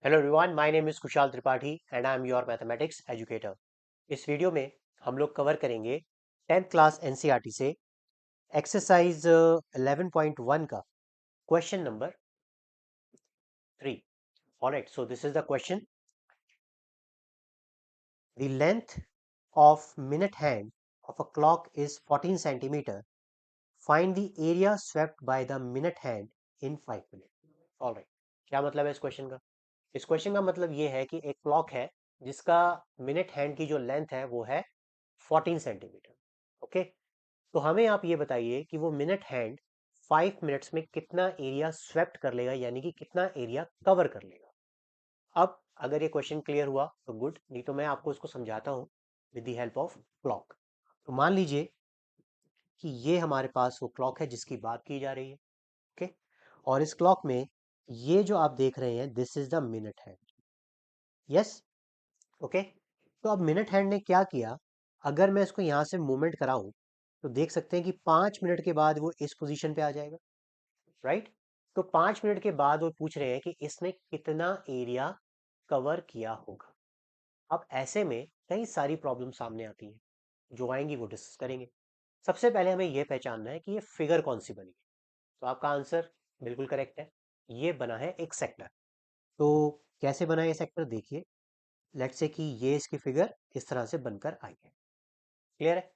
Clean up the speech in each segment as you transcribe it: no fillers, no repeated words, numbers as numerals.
Hello everyone, my name is Kushal Tripathi and I am your mathematics educator. इस video में हम लोग कवर करेंगे 10th क्लास एनसीईआरटी से एक्सरसाइज 11.1 का question number 3। Alright, so this is the question. The length of minute hand of a clock is 14 centimetre. Find the area swept by the minute hand in 5 minute. Alright, क्या मतलब है इस question का? इस question का मतलब ये है कि एक क्लॉक है जिसका मिनट हैंड की जो लेंथ है वो है 14 सेंटीमीटर। ओके, तो हमें आप ये बताइए कि वो मिनट हैंड 5 मिनट्स में कितना एरिया स्वेप्ट कर लेगा, यानी कि कितना एरिया कवर कर लेगा। अब अगर ये क्वेश्चन क्लियर हुआ तो गुड, नहीं तो मैं आपको इसको समझाता हूँ with the help of clock. तो मान लीजिए कि ये हमारे पास वो क्लॉक है जिसकी बात की जा रही है। ओके, और इस क्लॉक में ये जो आप देख रहे हैं this is the minute hand. Yes, okay. तो अब मिनट हैंड ने क्या किया, अगर मैं इसको यहां से मूवमेंट कराऊं तो देख सकते हैं कि 5 मिनट के बाद वो इस पोजीशन पे आ जाएगा, राइट। तो 5 मिनट के बाद वो पूछ रहे हैं कि इसने कितना एरिया कवर किया होगा। अब ऐसे में कई सारी प्रॉब्लम सामने आती हैं, जो आएंगी वो डिस्कस करेंगे। सबसे पहले हमें यह पहचानना है कि ये फिगर कौन सी बनी है। तो आपका आंसर बिल्कुल करेक्ट है, ये बना है एक सेक्टर। तो कैसे बना है ये सेक्टर, देखिए। लेट्स से कि ये इसकी फिगर इस तरह से बनकर आई है। क्लियर है?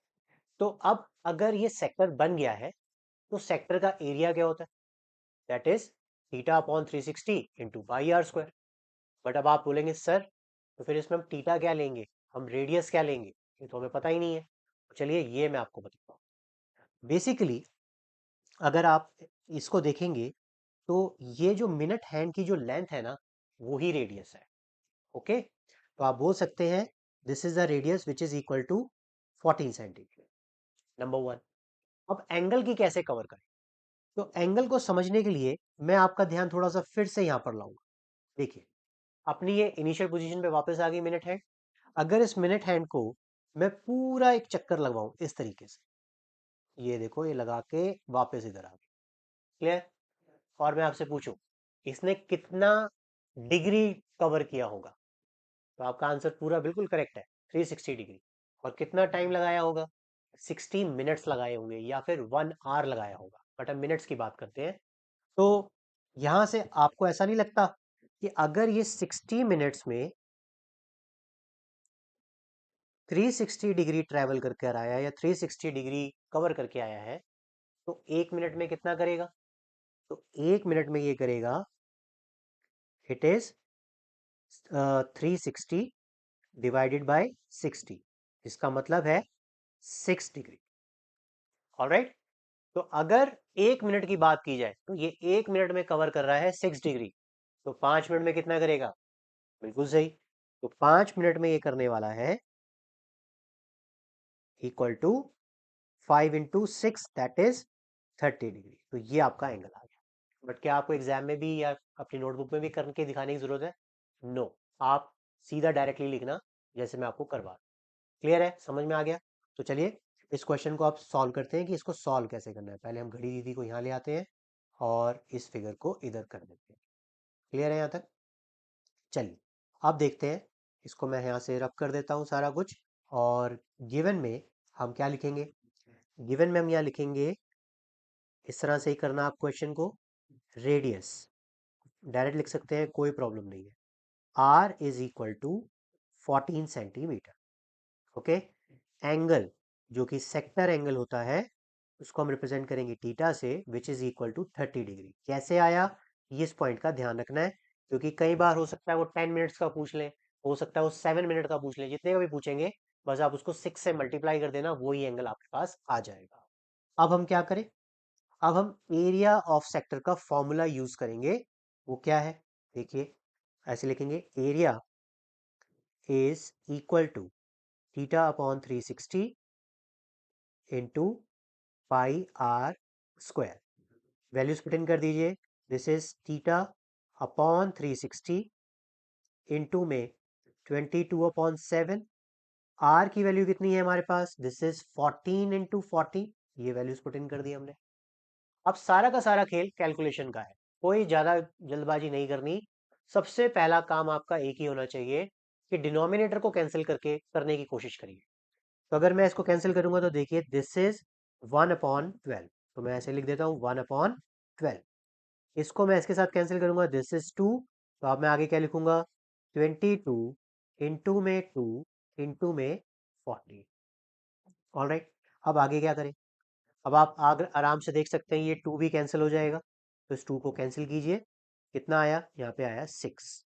तो अब अगर ये सेक्टर बन गया है तो सेक्टर का एरिया क्या होता है? That is theta upon 360 into pi r square. But अब आप बोलेंगे सर, तो फिर इसमें हम थीटा क्या लेंगे, हम रेडियस क्या लेंगे, ये तो हमें पता ही नहीं है। चलिए ये मैं आपको बताता हूँ। बेसिकली अगर आप इसको देखेंगे तो ये जो मिनट हैंड की जो लेंथ है ना, वो ही रेडियस है। ओके, तो आप बोल सकते हैं this is the radius which is equal to 14 centimetre. Number one. अब एंगल की कैसे कवर करें, तो एंगल को समझने के लिए मैं आपका ध्यान थोड़ा सा फिर से यहां पर लाऊंगा। देखिए, अपनी ये इनिशियल पोजीशन पे वापस आ गई मिनट हैंड। अगर इस मिनट हैंड को मैं पूरा एक चक्कर लगवाऊं इस तरीके से, ये देखो, ये लगा के वापस इधर आ गई। क्लियर? और मैं आपसे पूछूं इसने कितना डिग्री कवर किया होगा, तो आपका आंसर पूरा बिल्कुल करेक्ट है, 360 डिग्री। और कितना टाइम लगाया होगा? 60 मिनट्स लगाए होंगे या फिर 1 आवर लगाया होगा, बट हम मिनट्स की बात करते हैं। तो यहां से आपको ऐसा नहीं लगता कि अगर ये 60 मिनट्स में 360 डिग्री ट्रेवल करके आया या 360 डिग्री कवर करके आया है, तो 1 मिनट में कितना करेगा? तो 1 मिनट में ये करेगा, इट इज 360 डिवाइडेड बाय 60। इसका मतलब है 6 डिग्री। ऑलराइट, तो अगर 1 मिनट की बात की जाए तो ये 1 मिनट में कवर कर रहा है 6 डिग्री। तो 5 मिनट में कितना करेगा? बिल्कुल सही। तो 5 मिनट में ये करने वाला है equal to 5 into 6, that is 30 degree. तो ये आपका एंगल आ गया। बट क्या आपको एग्जाम में भी या अपनी नोटबुक में भी करके दिखाने की जरूरत है? नो, आप सीधा डायरेक्टली लिखना जैसे मैं आपको करवा। क्लियर है, समझ में आ गया? तो चलिए इस क्वेश्चन को आप सॉल्व करते हैं कि इसको सॉल्व कैसे करना है। पहले हम घड़ी दीदी को यहाँ ले आते हैं और इस फिगर को इधर कर देते हैं। क्लियर है यहाँ तक? चलिए अब देखते हैं। इसको मैं यहाँ से रब कर देता हूँ सारा कुछ। और गिवन में हम क्या लिखेंगे? गिवन में हम यहाँ लिखेंगे, इस तरह से ही करना आप क्वेश्चन को। रेडियस डायरेक्ट लिख सकते हैं, कोई प्रॉब्लम नहीं है। R is equal to 14 centimetre. Okay, angle जो कि सेक्टर एंगल होता है उसको हम रिप्रेजेंट करेंगे थीटा से, which is equal to 30 degree. कैसे आया, ये इस पॉइंट का ध्यान रखना है, क्योंकि कई बार हो सकता है वो 10 मिनट्स का पूछ ले, हो सकता है वो 7 मिनट का पूछ ले, जितने का भी पूछेंगे बस आप उसको 6 से मल्टीप्लाई कर देना, वही एंगल आपके पास आ जाएगा। अब हम क्या करें, अब हम एरिया ऑफ सेक्टर का फॉर्मूला यूज करेंगे। वो क्या है, देखिए, ऐसे लिखेंगे, area is equal to theta upon 360 into pi r square. Values put in कर दीजिए। This is theta upon 360 into में 22/7। आर की वैल्यू कितनी है हमारे पास? This is 14 into 40। ये वैल्यूज पुट इन कर दी हमने। अब सारा का सारा खेल कैलकुलेशन का है, कोई ज्यादा जल्दबाजी नहीं करनी। सबसे पहला काम आपका एक ही होना चाहिए कि डिनोमिनेटर को कैंसिल करने की कोशिश करिए। तो अगर मैं इसको कैंसिल करूंगा तो देखिए दिस इज 1/12, तो मैं ऐसे लिख देता हूं 1/12। इसको मैं इसके साथ कैंसिल करूंगा, दिस इज 2, तो अब मैं आगे क्या लिखूंगा 22 इंटू में 2 इंटू में 40। ऑल राइट, अब आगे क्या करें? अब आप आराम से देख सकते हैं ये 2 भी कैंसिल हो जाएगा, तो इस 2 को कैंसिल कीजिए, कितना आया यहाँ पे आया 6।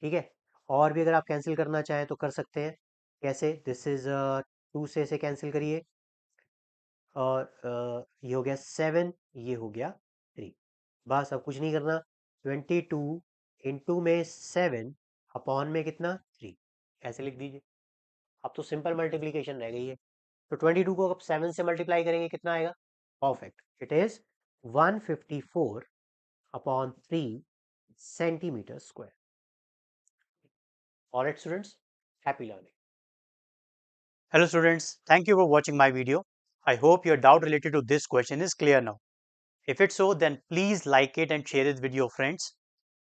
ठीक है, और भी अगर आप कैंसिल करना चाहें तो कर सकते हैं। कैसे? दिस इज 2 से इसे कैंसिल करिए, और ये हो गया 7, ये हो गया 3। बस अब कुछ नहीं करना, 22 इंटू में 7 अपॉन में कितना 3, ऐसे लिख दीजिए। अब तो सिंपल मल्टीप्लीकेशन रह गई है। तो 22 को अब 7 से मल्टीप्लाई करेंगे, कितना आएगा? Perfect, it is 154 upon 3 centimetre square. Alright students, happy learning. Hello students, thank you for watching my video. I hope your doubt related to this question is clear now. If it's so, then please like it and share it with your friends.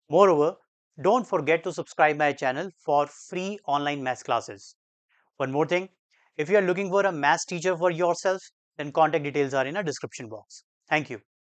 Moreover, don't forget to subscribe my channel for free online maths classes. One more thing, if you are looking for a maths teacher for yourself, then contact details are in a description box. Thank you.